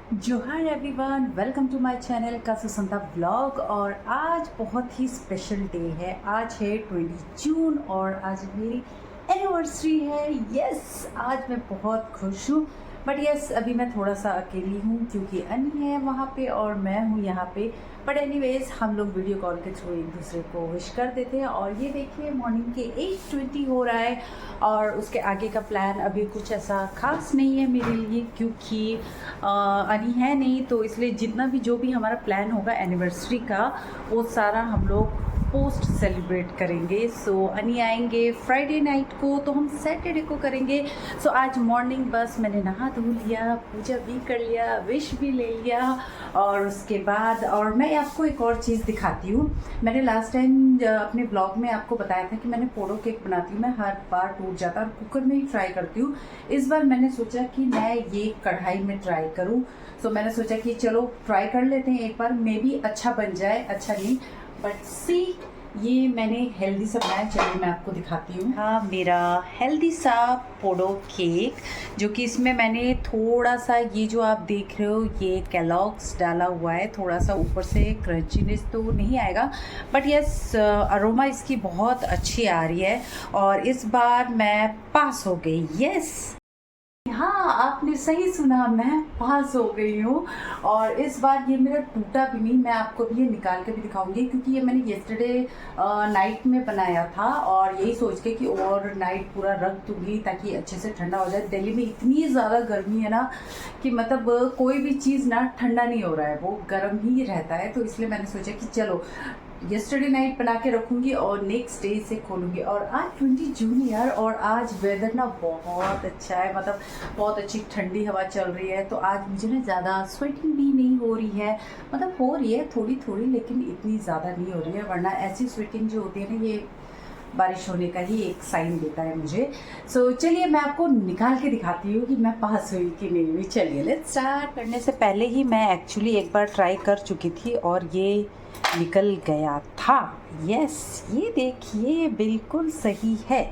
जोहार everyone, welcome to my channel का Susanta blog. और आज बहुत ही स्पेशल डे है। आज है 20 जून और आज मेरी एनिवर्सरी है। यस, आज मैं बहुत खुश हूँ। बट यस, अभी मैं थोड़ा सा अकेली हूँ क्योंकि अन्य है वहाँ पे और मैं हूँ यहाँ पे। बट एनीवेज, हम लोग वीडियो कॉल के थ्रू एक दूसरे को विश कर देते हैं। और ये देखिए, मॉर्निंग के 8:20 हो रहा है और उसके आगे का प्लान अभी कुछ ऐसा खास नहीं है मेरे लिए, क्योंकि अनी है नहीं, तो इसलिए जितना भी जो भी हमारा प्लान होगा एनिवर्सरी का, वो सारा हम लोग पोस्ट सेलिब्रेट करेंगे। सो अनी आएंगे फ्राइडे नाइट को, तो हम सैटरडे को करेंगे। सो आज मॉर्निंग बस मैंने नहा धो लिया, पूजा भी कर लिया, विश भी ले लिया। और उसके बाद और मैं आपको एक और चीज़ दिखाती हूँ। मैंने लास्ट टाइम अपने ब्लॉग में आपको बताया था कि मैंने पोड़ो केक बनाती हूँ, मैं हर बार टूट जाता और कुकर में ही ट्राई करती हूँ। इस बार मैंने सोचा कि मैं ये कढ़ाई में ट्राई करूँ। सो मैंने सोचा कि चलो ट्राई कर लेते हैं एक बार, मे बी अच्छा बन जाए, अच्छा नहीं बट सी। ये मैंने हेल्दी सा बनाया, चलिए मैं आपको दिखाती हूँ। हाँ, मेरा हेल्दी सा पोड़ो केक, जो कि इसमें मैंने थोड़ा सा ये जो आप देख रहे हो ये केलॉग्स डाला हुआ है। थोड़ा सा ऊपर से क्रंचीनेस तो नहीं आएगा, बट यस, अरोमा इसकी बहुत अच्छी आ रही है। और इस बार मैं पास हो गई। यस, हाँ, आपने सही सुना, मैं पास हो गई हूँ। और इस बार ये मेरा टूटा भी नहीं। मैं आपको भी ये निकाल के भी दिखाऊंगी, क्योंकि ये मैंने येस्टरडे नाइट में बनाया था और यही सोच के कि ओवर नाइट पूरा रख दूंगी ताकि अच्छे से ठंडा हो जाए। दिल्ली में इतनी ज़्यादा गर्मी है ना कि मतलब कोई भी चीज़ ना ठंडा नहीं हो रहा है, वो गर्म ही रहता है। तो इसलिए मैंने सोचा कि चलो येस्टरडे नाइट बना के रखूँगी और नेक्स्ट डे से खोलूँगी। और आज 20 जून यार, और आज वेदर ना बहुत अच्छा है, मतलब बहुत अच्छी ठंडी हवा चल रही है। तो आज मुझे ना ज़्यादा स्वेटिंग भी नहीं हो रही है, मतलब हो रही है थोड़ी थोड़ी, लेकिन इतनी ज़्यादा नहीं हो रही है। वरना ऐसी स्वेटिंग जो होती है ना, ये बारिश होने का ही एक साइन देता है मुझे। सो चलिए मैं आपको निकाल के दिखाती हूँ कि मैं पास हुई कि नहीं हुई। चलिए लेट्स स्टार्ट। करने से पहले ही मैं एक्चुअली एक बार ट्राई कर चुकी थी और ये निकल गया था। यस, ये देखिए बिल्कुल सही है।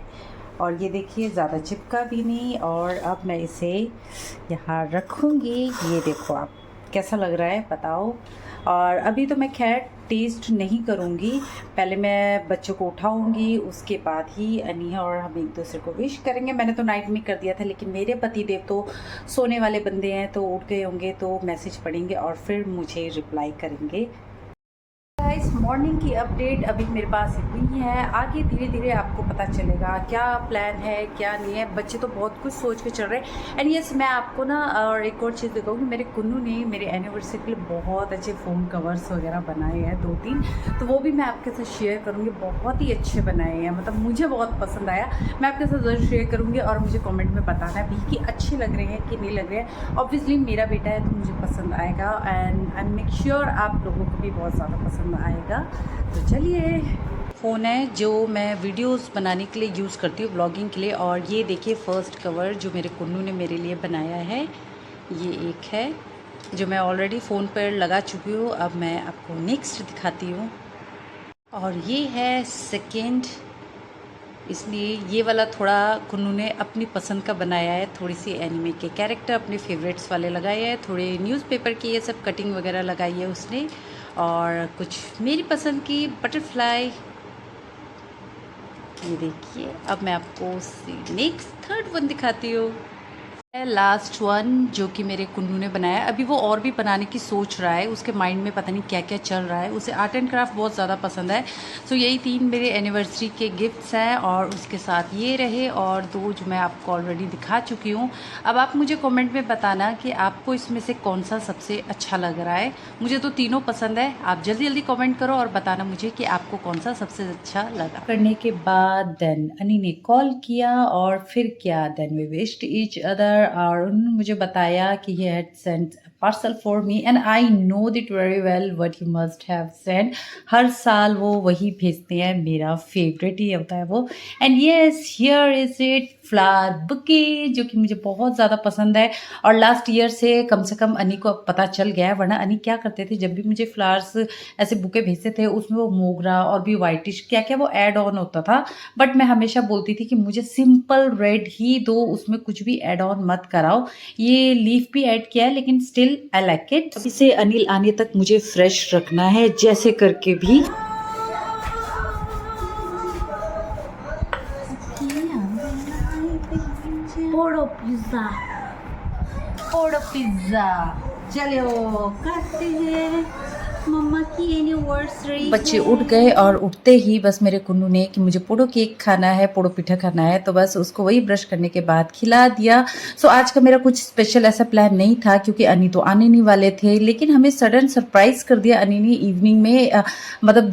और ये देखिए ज़्यादा चिपका भी नहीं। और अब मैं इसे यहाँ रखूँगी। ये देखो आप, कैसा लग रहा है बताओ। और अभी तो मैं खैर टेस्ट नहीं करूँगी, पहले मैं बच्चों को उठाऊँगी, उसके बाद ही अनिया और हम एक दूसरे को विश करेंगे। मैंने तो नाइट में कर दिया था, लेकिन मेरे पति देव तो सोने वाले बंदे हैं, तो उठ गए होंगे, तो मैसेज पढ़ेंगे और फिर मुझे रिप्लाई करेंगे। गाइस, मॉर्निंग की अपडेट अभी मेरे पास इतनी है। आगे धीरे धीरे आपको पता चलेगा क्या प्लान है क्या नहीं है। बच्चे तो बहुत कुछ सोच के चल रहे हैं। एंड यस, मैं आपको ना और एक और चीज़ दिखाऊंगी। मेरे कुन्नू ने मेरे एनिवर्सरी के लिए बहुत अच्छे फ़ोन कवर्स वगैरह बनाए हैं 2-3, तो वो भी मैं आपके साथ शेयर करूँगी। बहुत ही अच्छे बनाए हैं, मतलब मुझे बहुत पसंद आया। मैं आपके साथ ज़रूर शेयर करूँगी और मुझे कॉमेंट में बताना भी कि अच्छे लग रहे हैं कि नहीं लग रहे हैं। ऑब्वियसली मेरा बेटा है तो मुझे पसंद आएगा, एंड आई मेक श्योर आप लोगों को भी बहुत ज़्यादा पसंद आएगा। तो चलिए, फ़ोन है जो मैं वीडियोस बनाने के लिए यूज़ करती हूँ, ब्लॉगिंग के लिए। और ये देखिए फर्स्ट कवर जो मेरे कुन्नू ने मेरे लिए बनाया है, ये एक है जो मैं ऑलरेडी फ़ोन पर लगा चुकी हूँ। अब मैं आपको नेक्स्ट दिखाती हूँ। और ये है सेकेंड, इसलिए ये वाला थोड़ा कुन्नू ने अपनी पसंद का बनाया है। थोड़ी सी एनिमे के कैरेक्टर अपने फेवरेट्स वाले लगाए हैं, थोड़े न्यूज़पेपर की ये सब कटिंग वगैरह लगाई है उसने, और कुछ मेरी पसंद की बटरफ्लाई। ये देखिए, अब मैं आपको नेक्स्ट थर्ड वन दिखाती हूँ। लास्ट वन जो कि मेरे कुन्नू ने बनाया। अभी वो और भी बनाने की सोच रहा है, उसके माइंड में पता नहीं क्या क्या चल रहा है। उसे आर्ट एंड क्राफ्ट बहुत ज़्यादा पसंद है। सो यही 3 मेरे एनिवर्सरी के गिफ्ट्स हैं, और उसके साथ ये रहे और 2 जो मैं आपको ऑलरेडी दिखा चुकी हूँ। अब आप मुझे कमेंट में बताना कि आपको इसमें से कौन सा सबसे अच्छा लग रहा है। मुझे तो तीनों पसंद है। आप जल्दी जल्दी कमेंट करो और बताना मुझे कि आपको कौन सा सबसे अच्छा लगा। करने के बाद देन अनी ने कॉल किया और फिर क्या, then we wished each other. और उन्होंने मुझे बताया कि he had sent a parcel for me and I know it very well what you must have sent। हर साल वो वही भेजते हैं, मेरा फेवरेट ही होता है वो। And yes, here is it, flower bouquet, जो कि मुझे बहुत ज़्यादा पसंद है। और लास्ट ईयर से कम अनी को अब पता चल गया है, वरना अनी क्या करते थे, जब भी मुझे फ्लावर्स ऐसे बुके भेजते थे उसमें वो मोगरा और भी वाइटिश क्या क्या वो ऐड ऑन होता था। बट मैं हमेशा बोलती थी कि मुझे सिंपल रेड ही दो, उसमें कुछ भी ऐड ऑन मत कराओ। ये लीफ भी ऐड किया है, लेकिन still still I like it. इसे अनिल आने तक मुझे फ्रेश रखना है जैसे करके भी। पोड़ो पिज्जा, पोड़ो पिज्जा, चलो करते हैं मम्मा की एनिवर्सरी। बच्चे उठ गए और उठते ही बस मेरे कुन्नू ने कि मुझे पोड़ो केक खाना है, पोड़ो पिठा खाना है, तो बस उसको वही ब्रश करने के बाद खिला दिया। सो आज का मेरा कुछ स्पेशल ऐसा प्लान नहीं था क्योंकि अनी तो आने नहीं वाले थे, लेकिन हमें सडन सरप्राइज कर दिया अनी ने इवनिंग में। मतलब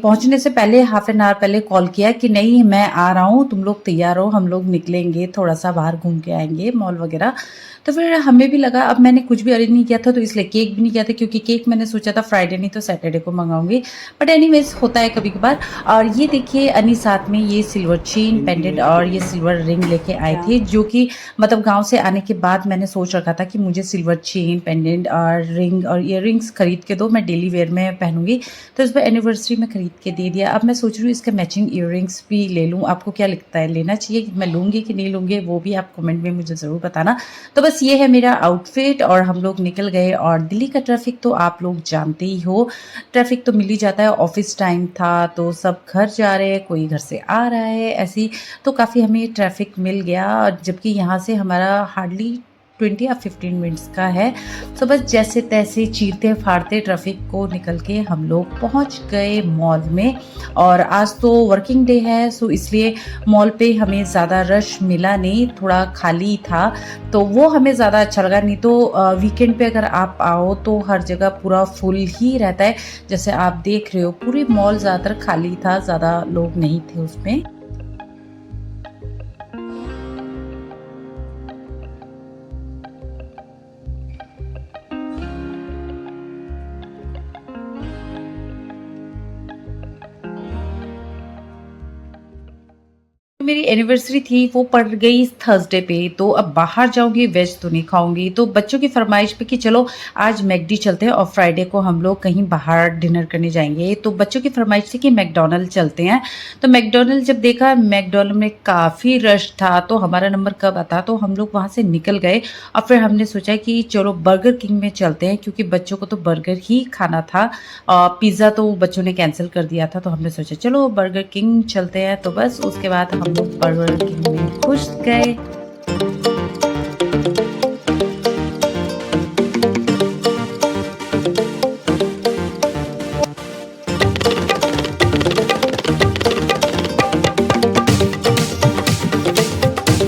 पहुंचने से पहले हाफ एन आवर पहले कॉल किया कि नहीं मैं आ रहा हूँ, तुम लोग तैयार हो, हम लोग निकलेंगे, थोड़ा सा बाहर घूम के आएंगे मॉल वगैरह। तो फिर हमें भी लगा, अब मैंने कुछ भी अरेंज नहीं किया था तो इसलिए केक भी नहीं किया था, क्योंकि केक मैंने सोचा था फ्राइडे नहीं तो सैटरडे को मंगाऊंगी, बट एनीवेज होता है कभी कभार। और ये देखिए अनी साथ में ये सिल्वर चेन पेंडेंट और ये सिल्वर रिंग लेके आए थे, जो कि मतलब गांव से आने के बाद मैंने सोच रखा था कि मुझे सिल्वर चेन पेंडेंट और रिंग और इयर रिंग्स खरीद के दो, मैं डेली वेयर में पहनूंगी। तो इस पर एनिवर्सरी में खरीद के दे दिया। अब मैं सोच रही हूँ इसके मैचिंग इयर रिंग्स भी ले लूँ। आपको क्या लगता है, लेना चाहिए, मैं लूँगी कि नहीं लूँगी, वो भी आप कमेंट में मुझे ज़रूर बताना। तो बस ये है मेरा आउटफिट और हम लोग निकल गए। और दिल्ली का ट्रैफिक तो आप लोग जानते ही हो, ट्रैफिक तो मिल ही जाता है। ऑफिस टाइम था तो सब घर जा रहे हैं, कोई घर से आ रहा है, ऐसी तो काफ़ी हमें ट्रैफिक मिल गया, जबकि यहाँ से हमारा हार्डली 20 या 15 मिनट्स का है। तो बस जैसे तैसे चीरते फाड़ते ट्रैफिक को निकल के हम लोग पहुँच गए मॉल में। और आज तो वर्किंग डे है, सो इसलिए मॉल पे हमें ज़्यादा रश मिला नहीं, थोड़ा खाली था, तो वो हमें ज़्यादा अच्छा लगा। नहीं तो वीकेंड पे अगर आप आओ तो हर जगह पूरा फुल ही रहता है। जैसे आप देख रहे हो पूरी मॉल ज़्यादातर खाली था, ज़्यादा लोग नहीं थे उसमें। मेरी एनिवर्सरी थी वो पड़ गई थर्सडे पे, तो अब बाहर जाऊंगी, वेज तो नहीं खाऊंगी। तो बच्चों की फरमाइश पे कि चलो आज मैकडी चलते हैं और फ्राइडे को हम लोग कहीं बाहर डिनर करने जाएंगे। तो बच्चों की फरमाइश थी कि मैकडोनल्ड चलते हैं। तो मैकडोनल्ड जब देखा, मैकडोनल्ड में काफ़ी रश था, तो हमारा नंबर कब आता, तो हम लोग वहाँ से निकल गए। और फिर हमने सोचा कि चलो बर्गर किंग में चलते हैं, क्योंकि बच्चों को तो बर्गर ही खाना था। पिज़्ज़ा तो बच्चों ने कैंसिल कर दिया था, तो हमने सोचा चलो बर्गर किंग चलते हैं। तो बस उसके बाद हम लोग बर्गर किंग में घुस गए।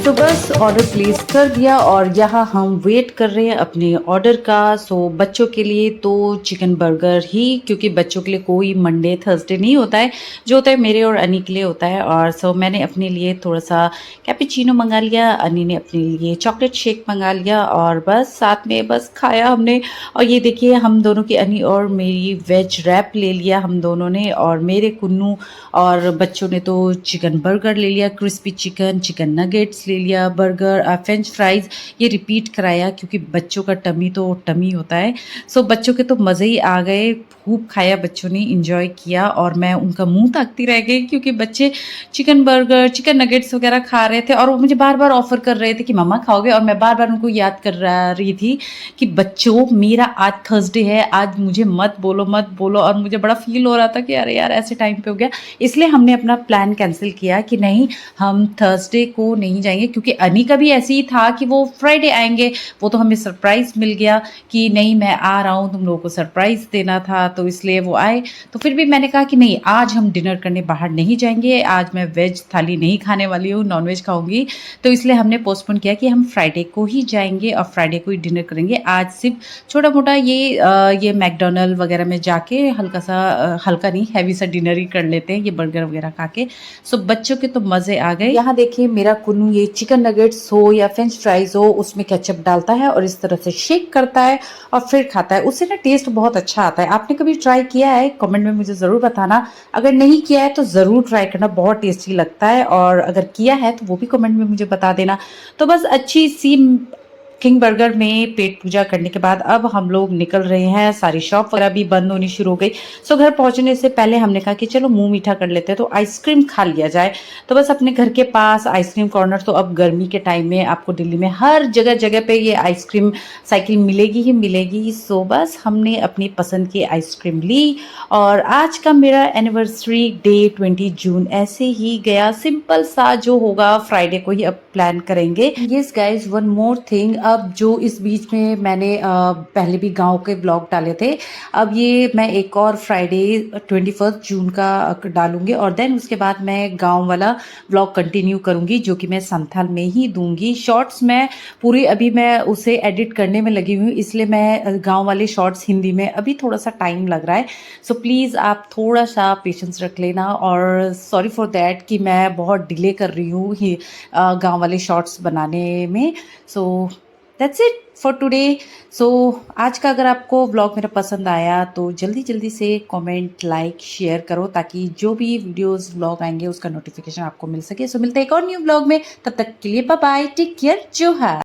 तो बस ऑर्डर प्लेस कर दिया और यहाँ हम वेट कर रहे हैं अपने ऑर्डर का। सो बच्चों के लिए तो चिकन बर्गर ही, क्योंकि बच्चों के लिए कोई मंडे थर्सडे नहीं होता है, जो होता है मेरे और अनी के लिए होता है। और सो मैंने अपने लिए थोड़ा सा कैपेचिनो मंगा लिया, अनी ने अपने लिए चॉकलेट शेक मंगा लिया, और बस साथ में बस खाया हमने। और ये देखिए हम दोनों की, अनी और मेरी वेज रैप ले लिया हम दोनों ने, और मेरे कुन्नू और बच्चों ने तो चिकन बर्गर ले लिया, क्रिस्पी चिकन, चिकन नगेट्स ले लिया, बर्गर, फ्रेंच फ्राइज ये रिपीट कराया, क्योंकि बच्चों का टमी तो टमी होता है। सो बच्चों के तो मज़े ही आ गए, खूब खाया बच्चों ने, इंजॉय किया। और मैं उनका मुंह ताकती रह गई, क्योंकि बच्चे चिकन बर्गर, चिकन नगेट्स वगैरह खा रहे थे, और वो मुझे बार बार ऑफर कर रहे थे कि मम्मा खाओगे, और मैं बार बार उनको याद कर रही थी कि बच्चों मेरा आज थर्सडे है, आज मुझे मत बोलो मत बोलो। और मुझे बड़ा फील हो रहा था कि अरे यार ऐसे टाइम पे हो गया, इसलिए हमने अपना प्लान कैंसिल किया कि नहीं हम थर्सडे को नहीं जाएंगे, क्योंकि अनी का भी ऐसे ही था कि वो फ्राइडे आएंगे। वो तो हमें सरप्राइज़ मिल गया कि नहीं मैं आ रहा हूँ, तुम लोगों को सरप्राइज़ देना था, तो इसलिए वो आए। तो फिर भी मैंने कहा कि नहीं आज हम डिनर करने बाहर नहीं जाएंगे, आज मैं वेज थाली नहीं खाने वाली हूँ, नॉन वेज खाऊंगी। तो इसलिए हमने पोस्टपोन किया कि हम फ्राइडे को ही जाएंगे और फ्राइडे को ही डिनर करेंगे। आज सिर्फ छोटा मोटा ये मैकडोनल्ड वगैरह में जाके हल्का सा, हल्का नहीं हैवी सा डिनर ही कर लेते हैं, ये बर्गर वगैरह खा के। सो बच्चों के तो मज़े आ गए। यहाँ देखिए मेरा कुन्नू ये चिकन नगेट्स हो या फ्रेंच फ्राइज हो, उसमें केचप डालता है और इस तरह से शेक करता है और फिर खाता है, उससे ना टेस्ट बहुत अच्छा आता है। आपने कभी ट्राई किया है? कमेंट में मुझे ज़रूर बताना। अगर नहीं किया है तो ज़रूर ट्राई करना, बहुत टेस्टी लगता है, और अगर किया है तो वो भी कमेंट में मुझे बता देना। तो बस अच्छी सी किंग बर्गर में पेट पूजा करने के बाद अब हम लोग निकल रहे हैं। सारी शॉप वगैरह भी बंद होनी शुरू हो गई। सो घर पहुंचने से पहले हमने कहा कि चलो मुंह मीठा कर लेते हैं, तो आइसक्रीम खा लिया जाए। तो बस अपने घर के पास आइसक्रीम कॉर्नर, तो अब गर्मी के टाइम में आपको दिल्ली में हर जगह जगह पे ये आइसक्रीम साइकिल मिलेगी ही मिलेगी। सो बस हमने अपनी पसंद की आइसक्रीम ली और आज का मेरा एनिवर्सरी डे 20 जून ऐसे ही गया। सिंपल सा जो होगा फ्राइडे को ही अब प्लान करेंगे। Yes guys, one more thing, अब जो इस बीच में मैंने पहले भी गांव के ब्लॉग डाले थे, अब ये मैं एक और फ्राइडे 21 जून का डालूंगी और देन उसके बाद मैं गांव वाला ब्लॉग कंटिन्यू करूंगी, जो कि मैं संथाल में ही दूंगी। शॉर्ट्स में पूरी अभी मैं उसे एडिट करने में लगी हुई हूँ, इसलिए मैं गांव वाले शॉर्ट्स हिंदी में अभी थोड़ा सा टाइम लग रहा है। सो प्लीज़ आप थोड़ा सा पेशेंस रख लेना और सॉरी फॉर दैट कि मैं बहुत डिले कर रही हूँ गांव वाले शॉर्ट्स बनाने में। So that's it for today. So आज का अगर आपको व्लॉग मेरा पसंद आया तो जल्दी जल्दी से कमेंट, लाइक, शेयर करो, ताकि जो भी वीडियोस व्लॉग आएंगे उसका नोटिफिकेशन आपको मिल सके। सो मिलते हैं एक और न्यू व्लॉग में, तब तक के लिए बाय बाय, टेक केयर, जोहार।